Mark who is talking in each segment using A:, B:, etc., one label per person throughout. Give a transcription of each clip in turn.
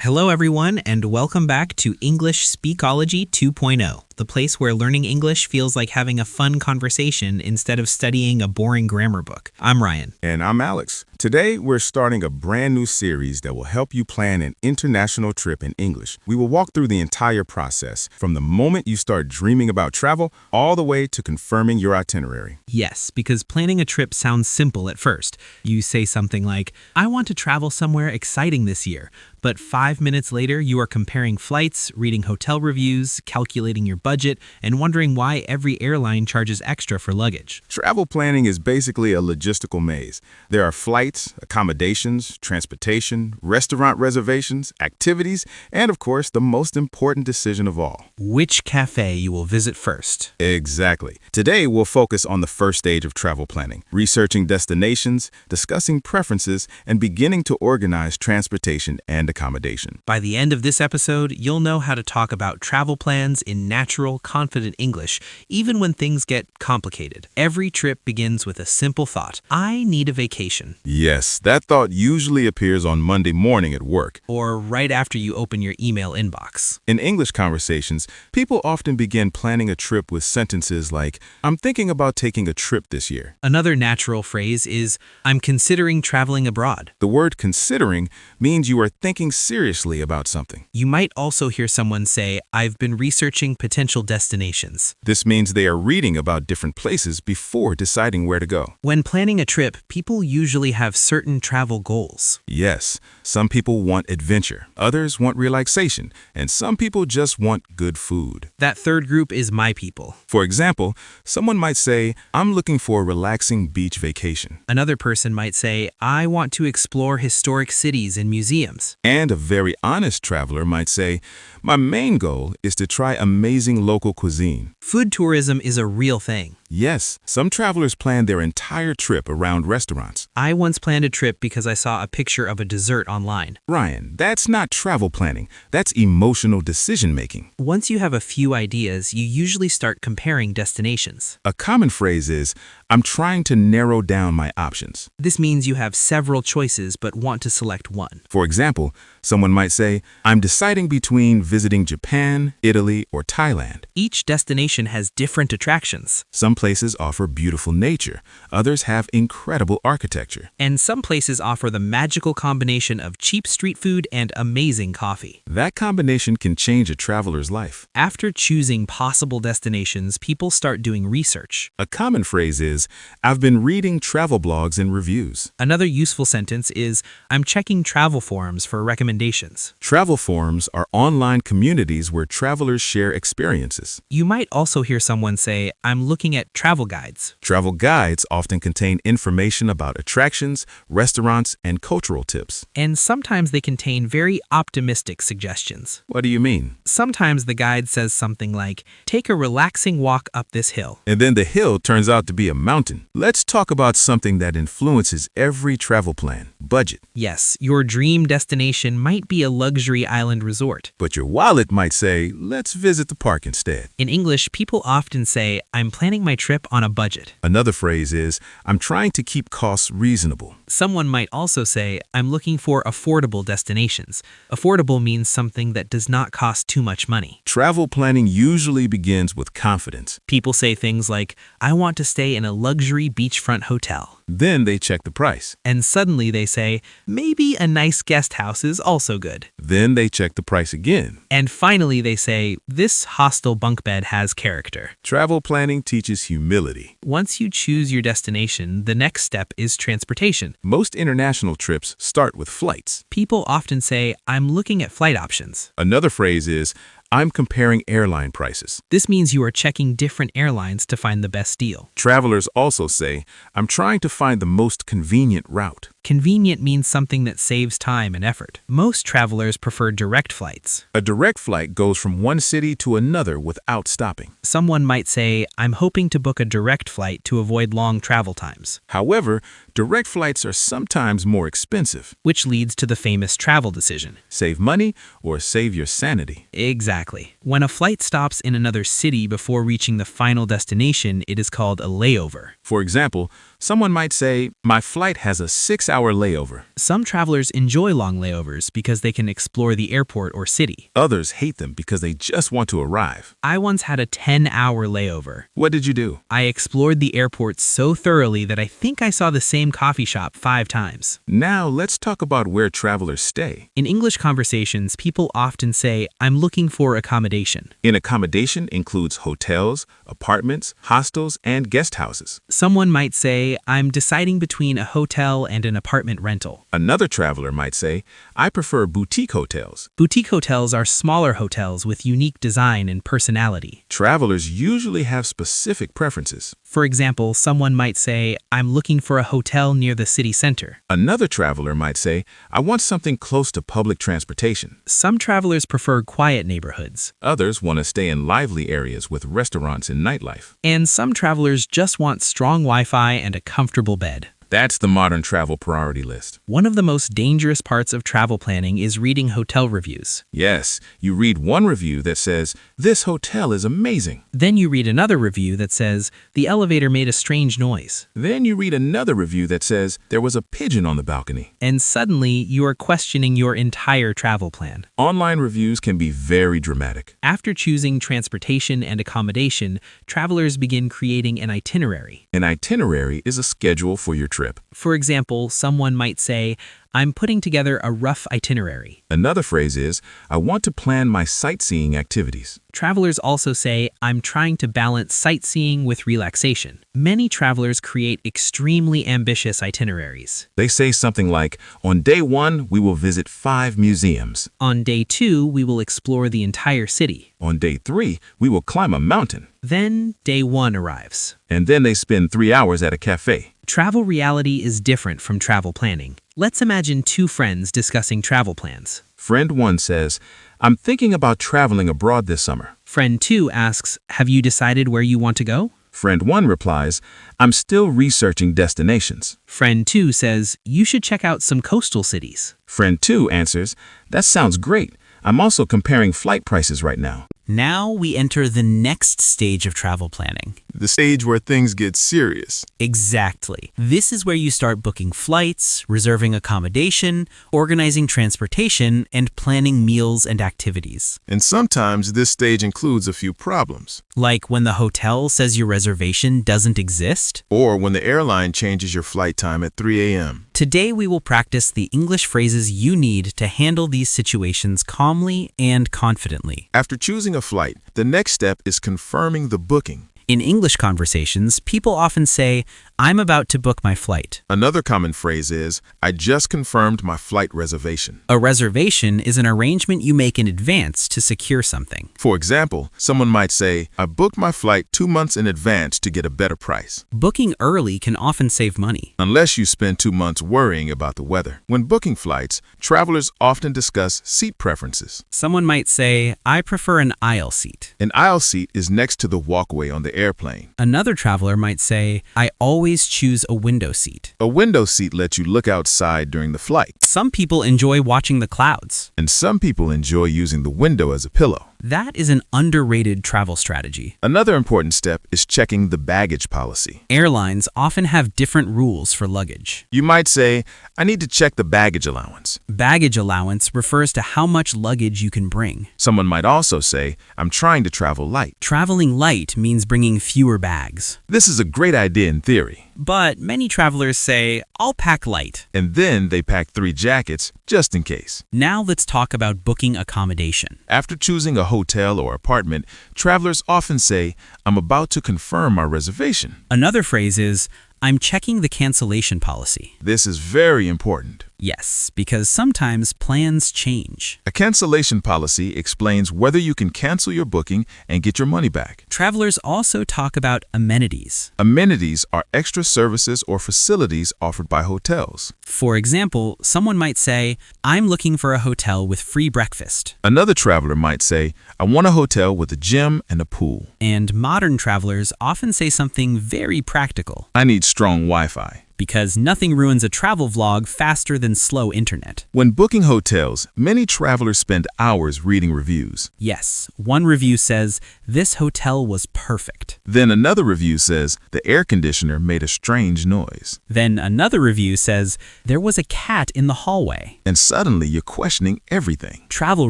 A: Hello, everyone, and welcome back to English Speakology 2.0, the place where learning English feels like having a fun conversation instead of studying a boring grammar book. I'm Ryan.
B: And I'm Alex. Today, we're starting a brand new series that will help you plan an international trip in English. We will walk through the entire process, from the moment you start dreaming about travel all the way to confirming your itinerary.
A: Yes, because planning a trip sounds simple at first. You say something like, I want to travel somewhere exciting this year. But 5 minutes later, you are comparing flights, reading hotel reviews, calculating your budget, and wondering why every airline charges extra for luggage.
B: Travel planning is basically a logistical maze. There are flights, accommodations, transportation, restaurant reservations, activities, and of course, the most important decision of all.
A: Which cafe you will visit first.
B: Exactly. Today, we'll focus on the first stage of travel planning, researching destinations, discussing preferences, and beginning to organize transportation and accommodation.
A: By the end of this episode, you'll know how to talk about travel plans in natural, confident English, even when things get complicated. Every trip begins with a simple thought. I need a vacation.
B: Yes, that thought usually appears on Monday morning at work.
A: Or right after you open your email inbox.
B: In English conversations, people often begin planning a trip with sentences like, I'm thinking about taking a trip this year.
A: Another natural phrase is, I'm considering traveling abroad.
B: The word considering means you are thinking seriously about something.
A: You might also hear someone say, I've been researching potential destinations.
B: This means they are reading about different places before deciding where to go.
A: When planning a trip, people usually have certain travel goals.
B: Yes, some people want adventure, others want relaxation, and some people just want good food.
A: That third group is my people.
B: For example, someone might say, I'm looking for a relaxing beach vacation.
A: Another person might say, I want to explore historic cities and museums.
B: And a very honest traveler might say, my main goal is to try amazing local cuisine.
A: Food tourism is a real thing.
B: Yes, some travelers plan their entire trip around restaurants.
A: I once planned a trip because I saw a picture of a dessert online.
B: Ryan, that's not travel planning. That's emotional decision-making.
A: Once you have a few ideas, you usually start comparing destinations.
B: A common phrase is, I'm trying to narrow down my options.
A: This means you have several choices but want to select one.
B: For example, someone might say, I'm deciding between visiting Japan, Italy, or Thailand.
A: Each destination has different attractions.
B: Some places offer beautiful nature, others have incredible architecture.
A: And some places offer the magical combination of cheap street food and amazing coffee.
B: That combination can change a traveler's life.
A: After choosing possible destinations, people start doing research.
B: A common phrase is, I've been reading travel blogs and reviews.
A: Another useful sentence is, I'm checking travel forums for recommendations.
B: Travel forums are online communities where travelers share experiences.
A: You might also hear someone say, I'm looking at travel guides.
B: Travel guides often contain information about attractions, restaurants, and cultural tips.
A: And sometimes they contain very optimistic suggestions.
B: What do you mean?
A: Sometimes the guide says something like, take a relaxing walk up this hill.
B: And then the hill turns out to be a mountain. Let's talk about something that influences every travel plan: budget.
A: Yes, your dream destination might be a luxury island resort.
B: But your wallet might say, let's visit the park instead.
A: In English, people often say, I'm planning my trip on a budget.
B: Another phrase is, I'm trying to keep costs reasonable.
A: Someone might also say, I'm looking for affordable destinations. Affordable means something that does not cost too much money.
B: Travel planning usually begins with confidence.
A: People say things like, I want to stay in a luxury beachfront hotel.
B: Then they check the price.
A: And suddenly they say, maybe a nice guest house is also good.
B: Then they check the price again.
A: And finally they say, this hostel bunk bed has character.
B: Travel planning teaches humility.
A: Once you choose your destination, the next step is transportation.
B: Most international trips start with flights.
A: People often say, I'm looking at flight options.
B: Another phrase is, I'm comparing airline prices.
A: This means you are checking different airlines to find the best deal.
B: Travelers also say, I'm trying to find the most convenient route.
A: Convenient means something that saves time and effort. Most travelers prefer direct flights.
B: A direct flight goes from one city to another without stopping.
A: Someone might say, I'm hoping to book a direct flight to avoid long travel times.
B: However, direct flights are sometimes more expensive.
A: Which leads to the famous travel decision.
B: Save money or save your sanity.
A: Exactly. When a flight stops in another city before reaching the final destination, it is called a layover.
B: For example, someone might say, my flight has a 6-hour layover.
A: Some travelers enjoy long layovers because they can explore the airport or city.
B: Others hate them because they just want to arrive.
A: I once had a 10-hour layover.
B: What did you do?
A: I explored the airport so thoroughly that I think I saw the same coffee shop 5 times.
B: Now let's talk about where travelers stay.
A: In English conversations, people often say, I'm looking for accommodation.
B: In accommodation includes hotels, apartments, hostels, and guest houses.
A: Someone might say, I'm deciding between a hotel and an apartment rental.
B: Another traveler might say, I prefer boutique hotels.
A: Boutique hotels are smaller hotels with unique design and personality.
B: Travelers usually have specific preferences.
A: For example, someone might say, I'm looking for a hotel near the city center.
B: Another traveler might say, I want something close to public transportation.
A: Some travelers prefer quiet neighborhoods.
B: Others want to stay in lively areas with restaurants and nightlife.
A: And some travelers just want strong Wi-Fi and a comfortable bed.
B: That's the modern travel priority list.
A: One of the most dangerous parts of travel planning is reading hotel reviews.
B: Yes, you read one review that says, this hotel is amazing.
A: Then you read another review that says, the elevator made a strange noise.
B: Then you read another review that says, there was a pigeon on the balcony.
A: And suddenly, you are questioning your entire travel plan.
B: Online reviews can be very dramatic.
A: After choosing transportation and accommodation, travelers begin creating an itinerary.
B: An itinerary is a schedule for your trip.
A: For example, someone might say, I'm putting together a rough itinerary.
B: Another phrase is, I want to plan my sightseeing activities.
A: Travelers also say, I'm trying to balance sightseeing with relaxation. Many travelers create extremely ambitious itineraries.
B: They say something like, on day 1, we will visit 5 museums.
A: On day 2, we will explore the entire city.
B: On day 3, we will climb a mountain.
A: Then day 1 arrives.
B: And then they spend 3 hours at a cafe.
A: Travel reality is different from travel planning. Let's imagine 2 friends discussing travel plans.
B: Friend 1 says, I'm thinking about traveling abroad this summer.
A: Friend 2 asks, have you decided where you want to go?
B: Friend 1 replies, I'm still researching destinations.
A: Friend 2 says, you should check out some coastal cities.
B: Friend 2 answers, that sounds great. I'm also comparing flight prices right now.
A: Now we enter the next stage of travel planning.
C: The stage where things get serious.
A: Exactly. This is where you start booking flights, reserving accommodation, organizing transportation, and planning meals and activities.
C: And sometimes this stage includes a few problems.
A: Like when the hotel says your reservation doesn't exist.
C: Or when the airline changes your flight time at 3 a.m.
A: Today we will practice the English phrases you need to handle these situations calmly and confidently.
C: After choosing a flight, the next step is confirming the booking.
A: In English conversations, people often say, I'm about to book my flight.
C: Another common phrase is, I just confirmed my flight reservation.
A: A reservation is an arrangement you make in advance to secure something.
C: For example, someone might say, I booked my flight 2 months in advance to get a better price.
A: Booking early can often save money.
C: Unless you spend 2 months worrying about the weather. When booking flights, travelers often discuss seat preferences.
A: Someone might say, I prefer an aisle seat.
C: An aisle seat is next to the walkway on the airplane.
A: Another traveler might say, I always choose a window seat.
C: A window seat lets you look outside during the flight.
A: Some people enjoy watching the clouds.
C: And some people enjoy using the window as a pillow.
A: That is an underrated travel strategy.
C: Another important step is checking the baggage policy.
A: Airlines often have different rules for luggage.
C: You might say, I need to check the baggage allowance.
A: Baggage allowance refers to how much luggage you can bring.
C: Someone might also say, I'm trying to travel light.
A: Traveling light means bringing fewer bags.
C: This is a great idea in theory.
A: But many travelers say, I'll pack light.
C: And then they pack 3 jackets just in case.
A: Now let's talk about booking accommodation.
C: After choosing a hotel or apartment, travelers often say, I'm about to confirm my reservation.
A: Another phrase is, I'm checking the cancellation policy.
C: This is very important.
A: Yes, because sometimes plans change.
C: A cancellation policy explains whether you can cancel your booking and get your money back.
A: Travelers also talk about amenities.
C: Amenities are extra services or facilities offered by hotels.
A: For example, someone might say, I'm looking for a hotel with free breakfast.
C: Another traveler might say, I want a hotel with a gym and a pool.
A: And modern travelers often say something very practical.
C: I need strong Wi-Fi.
A: because nothing ruins a travel vlog faster than slow internet.
C: When booking hotels, many travelers spend hours reading reviews.
A: Yes, one review says, "This hotel was perfect."
C: Then another review says, the air conditioner made a strange noise.
A: Then another review says, "There was a cat in the hallway."
C: And suddenly you're questioning everything.
A: Travel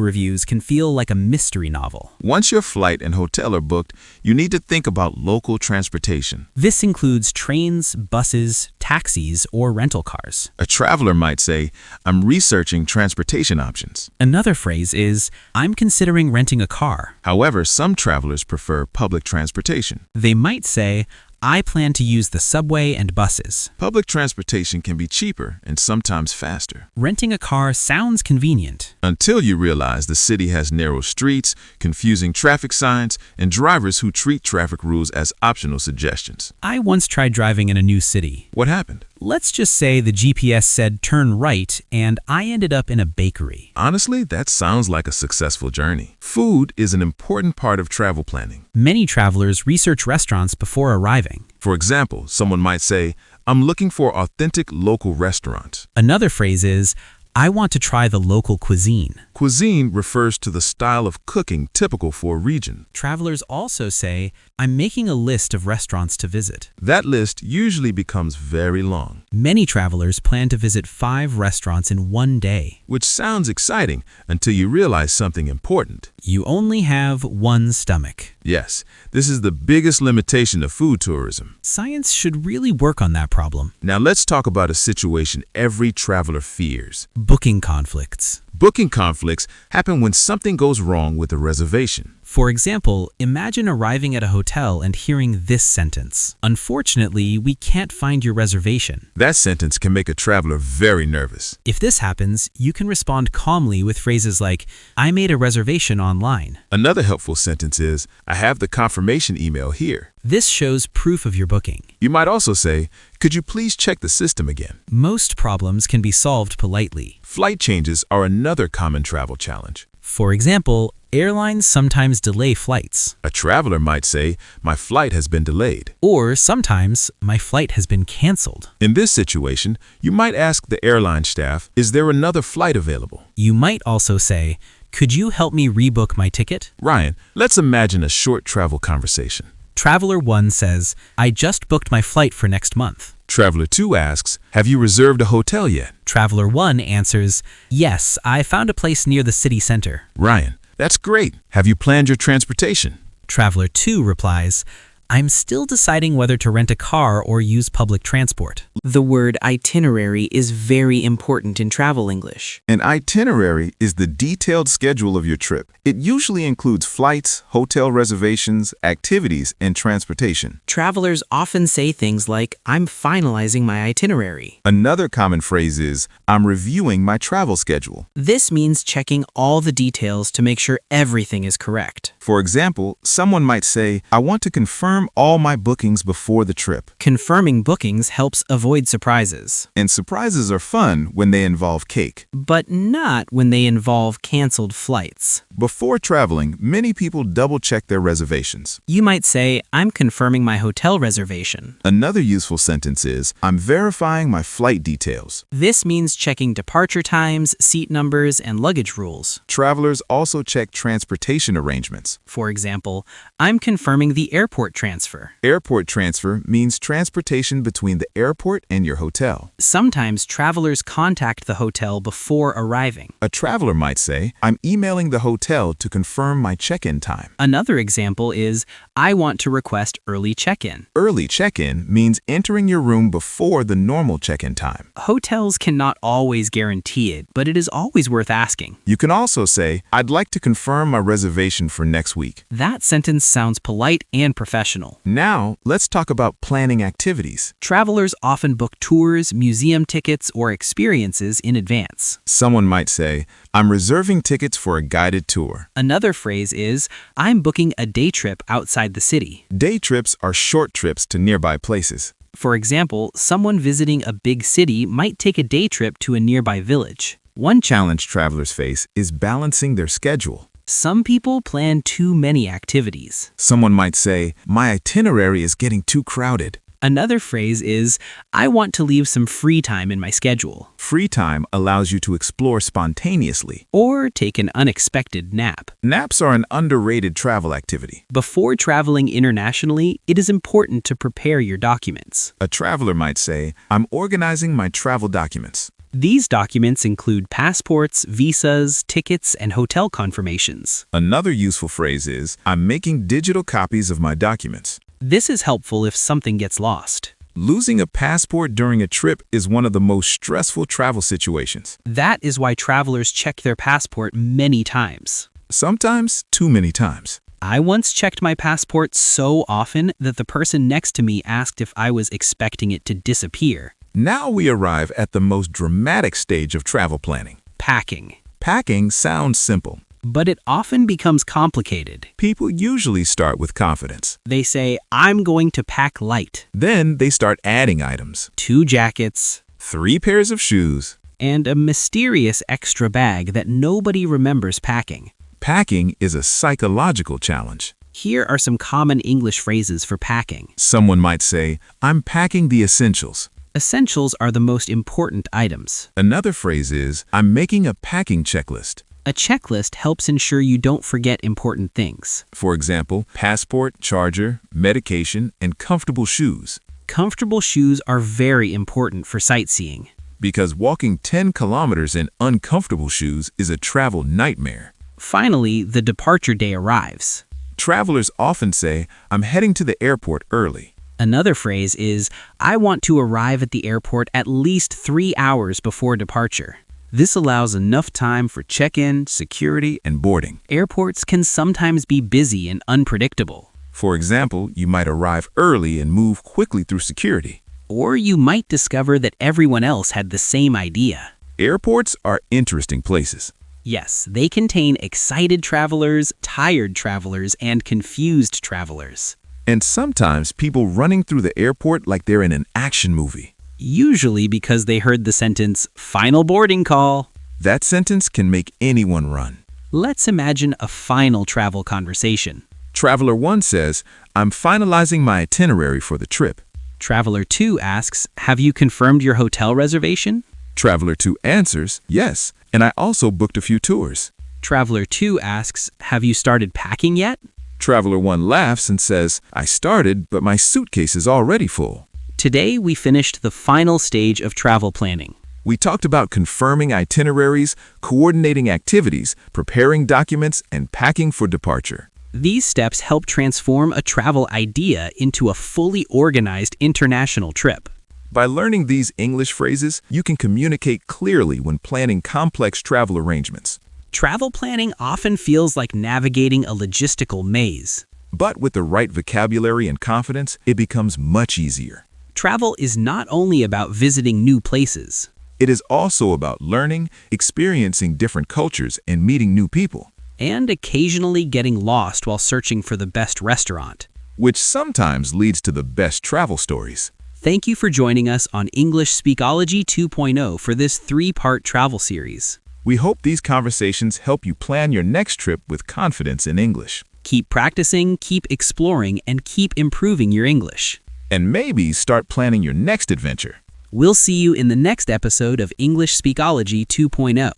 A: reviews can feel like a mystery novel.
C: Once your flight and hotel are booked, you need to think about local transportation.
A: This includes trains, buses, taxis, or rental cars.
C: A traveler might say, I'm researching transportation options.
A: Another phrase is, "I'm considering renting a car."
C: However, some travelers prefer public transportation.
A: They might say, "I plan to use the subway and buses."
C: Public transportation can be cheaper and sometimes faster.
A: Renting a car sounds convenient.
C: Until you realize the city has narrow streets, confusing traffic signs, and drivers who treat traffic rules as optional suggestions.
A: I once tried driving in a new city.
C: What happened?
A: Let's just say the GPS said turn right, and I ended up in a bakery.
C: Honestly, that sounds like a successful journey. Food is an important part of travel planning.
A: Many travelers research restaurants before arriving.
C: For example, someone might say, I'm looking for authentic local restaurants.
A: Another phrase is, "I want to try the local cuisine."
C: Cuisine refers to the style of cooking typical for a region.
A: Travelers also say, "I'm making a list of restaurants to visit."
C: That list usually becomes very long,
A: Many travelers plan to visit 5 restaurants in one day.
C: which sounds exciting until you realize something important.
A: You only have one stomach.
C: Yes, this is the biggest limitation of food tourism.
A: Science should really work on that problem.
C: Now let's talk about a situation every traveler fears.
A: Booking conflicts.
C: Booking conflicts happen when something goes wrong with a reservation.
A: For example, imagine arriving at a hotel and hearing this sentence: "Unfortunately, we can't find your reservation."
C: That sentence can make a traveler very nervous.
A: If this happens, you can respond calmly with phrases like, "I made a reservation online."
C: Another helpful sentence is, I have the confirmation email here.
A: This shows proof of your booking.
C: You might also say, could you please check the system again?
A: Most problems can be solved politely.
C: Flight changes are another common travel challenge.
A: For example, airlines sometimes delay flights.
C: A traveler might say, my flight has been delayed.
A: Or sometimes, "My flight has been canceled."
C: In this situation, you might ask the airline staff, is there another flight available?
A: You might also say, "Could you help me rebook my ticket?"
C: Ryan, let's imagine a short travel conversation.
A: Traveler 1 says, "I just booked my flight for next month."
C: Traveler 2 asks, have you reserved a hotel yet?
A: Traveler 1 answers, "Yes, I found a place near the city center."
C: Ryan, that's great. Have you planned your transportation?
A: Traveler 2 replies, "I'm still deciding whether to rent a car or use public transport."
D: The word itinerary is very important in travel English.
B: An itinerary is the detailed schedule of your trip. It usually includes flights, hotel reservations, activities, and transportation.
D: Travelers often say things like, "I'm finalizing my itinerary."
B: Another common phrase is, I'm reviewing my travel schedule.
D: This means checking all the details to make sure everything is correct.
B: For example, someone might say, I want to confirm all my bookings before the trip.
D: Confirming bookings helps avoid surprises,
B: And surprises are fun when they involve cake.
D: but not when they involve canceled flights.
B: Before traveling, many people double-check their reservations.
D: You might say, "I'm confirming my hotel reservation."
B: Another useful sentence is, I'm verifying my flight details.
D: This means checking departure times, seat numbers, and luggage rules.
B: Travelers also check transportation arrangements.
D: For example, "I'm confirming the airport transfer."
B: Airport transfer means transportation between the airport and your hotel.
D: Sometimes travelers contact the hotel before arriving.
B: A traveler might say, I'm emailing the hotel to confirm my check-in time.
D: Another example is, "I want to request early check-in."
B: Early check-in means entering your room before the normal check-in time.
D: Hotels cannot always guarantee it, but it is always worth asking.
B: You can also say, I'd like to confirm my reservation for next week.
D: That sentence sounds polite and professional.
B: Now, let's talk about planning activities.
D: Travelers often book tours, museum tickets, or experiences in advance.
B: Someone might say, I'm reserving tickets for a guided tour.
D: Another phrase is, "I'm booking a day trip outside the city."
B: Day trips are short trips to nearby places.
D: For example, someone visiting a big city might take a day trip to a nearby village.
B: One challenge travelers face is balancing their schedule.
D: Some people plan too many activities.
B: Someone might say, my itinerary is getting too crowded.
D: Another phrase is, I want to leave some free time in my schedule,
B: Free time allows you to explore spontaneously.
D: or take an unexpected nap.
B: Naps are an underrated travel activity.
D: Before traveling internationally, it is important to prepare your documents.
B: A traveler might say, I'm organizing my travel documents.
D: These documents include passports, visas, tickets, and hotel confirmations.
B: Another useful phrase is, I'm making digital copies of my documents.
D: This is helpful if something gets lost.
B: Losing a passport during a trip is one of the most stressful travel situations.
D: That is why travelers check their passport many times.
B: Sometimes too many times.
D: I once checked my passport so often that the person next to me asked if I was expecting it to disappear.
B: Now we arrive at the most dramatic stage of travel planning.
D: Packing.
B: Packing sounds simple.
D: But it often becomes complicated.
B: People usually start with confidence.
D: They say, I'm going to pack light.
B: Then they start adding items.
D: 2 jackets,
B: 3 pairs of shoes.
D: and a mysterious extra bag that nobody remembers packing.
B: Packing is a psychological challenge.
D: Here are some common English phrases for packing.
B: Someone might say, I'm packing the essentials.
D: Essentials are the most important items.
B: Another phrase is, I'm making a packing checklist.
D: A checklist helps ensure you don't forget important things.
B: For example, passport, charger, medication, and comfortable shoes.
D: Comfortable shoes are very important for sightseeing.
B: Because walking 10 kilometers in uncomfortable shoes is a travel nightmare.
D: Finally, the departure day arrives.
B: Travelers often say, I'm heading to the airport early.
D: Another phrase is, I want to arrive at the airport at least 3 hours before departure. This allows enough time for check-in, security,
B: And boarding.
D: Airports can sometimes be busy and unpredictable.
B: For example, you might arrive early and move quickly through security.
D: Or you might discover that everyone else had the same idea.
B: Airports are interesting places.
D: Yes, they contain excited travelers, tired travelers, and confused travelers.
B: And sometimes people running through the airport like they're in an action movie.
D: Usually because they heard the sentence, final boarding call.
B: That sentence can make anyone run.
D: Let's imagine a final travel conversation.
B: Traveler 1 says, I'm finalizing my itinerary for the trip.
D: Traveler 2 asks, have you confirmed your hotel reservation?
B: Traveler 2 answers, yes, and I also booked a few tours.
D: Traveler 2 asks, have you started packing yet?
B: Traveler 1 laughs and says, I started, but my suitcase is already full.
D: Today we finished the final stage of travel planning.
B: We talked about confirming itineraries, coordinating activities, preparing documents, and packing for departure.
D: These steps help transform a travel idea into a fully organized international trip.
B: By learning these English phrases, you can communicate clearly when planning complex travel arrangements.
D: Travel planning often feels like navigating a logistical maze.
B: But with the right vocabulary and confidence, it becomes much easier.
D: Travel is not only about visiting new places.
B: It is also about learning, experiencing different cultures, and meeting new people,
D: And occasionally getting lost while searching for the best restaurant.
B: which sometimes leads to the best travel stories.
D: Thank you for joining us on English Speakology 2.0 for this 3-part travel series.
B: We hope these conversations help you plan your next trip with confidence in English.
D: Keep practicing, keep exploring, and keep improving your English.
B: And maybe start planning your next adventure.
D: We'll see you in the next episode of English Speakology 2.0.